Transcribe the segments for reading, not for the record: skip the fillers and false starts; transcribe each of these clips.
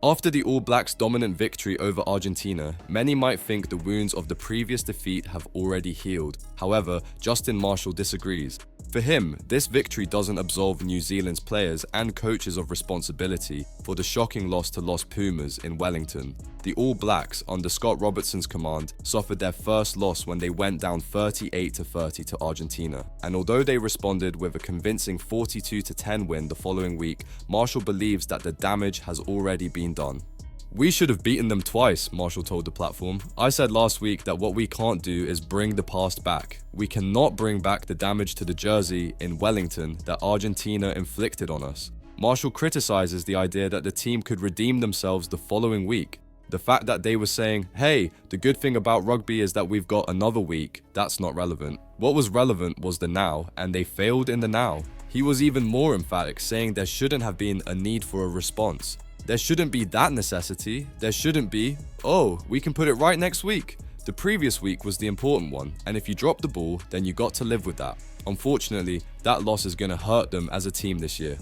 After the All Blacks' dominant victory over Argentina, many might think the wounds of the previous defeat have already healed. However, Justin Marshall disagrees. For him, this victory doesn't absolve New Zealand's players and coaches of responsibility for the shocking loss to Los Pumas in Wellington. The All Blacks, under Scott Robertson's command, suffered their first loss when they went down 38-30 to Argentina. And although they responded with a convincing 42-10 win the following week, Marshall believes that the damage has already been done. "We should have beaten them twice," Marshall told the platform. "I said last week that what we can't do is bring the past back. We cannot bring back the damage to the jersey in Wellington that Argentina inflicted on us." Marshall criticizes the idea that the team could redeem themselves the following week. The fact that they were saying, "Hey, the good thing about rugby is that we've got another week," that's not relevant. What was relevant was the now, and they failed in the now. He was even more emphatic, saying there shouldn't have been a need for a response. There shouldn't be that necessity. There shouldn't be, "Oh, we can put it right next week." The previous week was the important one, and if you drop the ball, then you got to live with that. Unfortunately, that loss is going to hurt them as a team this year.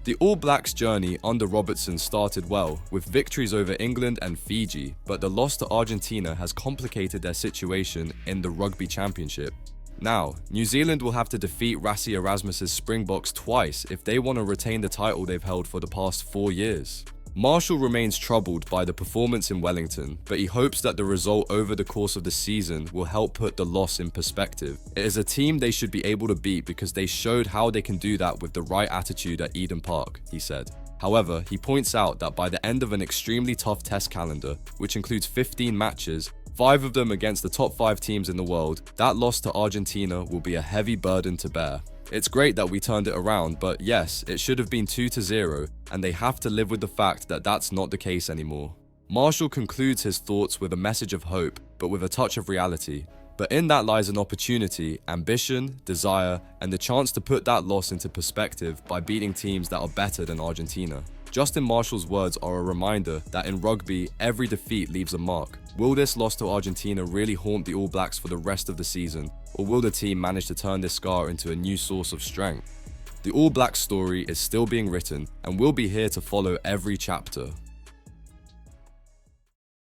The All Blacks' journey under Robertson started well, with victories over England and Fiji, but the loss to Argentina has complicated their situation in the Rugby Championship. Now, New Zealand will have to defeat Rassie Erasmus's Springboks twice if they want to retain the title they've held for the past 4 years. Marshall remains troubled by the performance in Wellington, but he hopes that the result over the course of the season will help put the loss in perspective. It is a team they should be able to beat because they showed how they can do that with the right attitude at Eden Park, he said. However, he points out that by the end of an extremely tough test calendar, which includes 15 matches, 5 of them against the top 5 teams in the world, that loss to Argentina will be a heavy burden to bear. It's great that we turned it around, but yes, it should have been 2-0, and they have to live with the fact that that's not the case anymore. Marshall concludes his thoughts with a message of hope, but with a touch of reality. But in that lies an opportunity, ambition, desire, and the chance to put that loss into perspective by beating teams that are better than Argentina. Justin Marshall's words are a reminder that in rugby, every defeat leaves a mark. Will this loss to Argentina really haunt the All Blacks for the rest of the season, or will the team manage to turn this scar into a new source of strength? The All Blacks story is still being written, and we'll be here to follow every chapter.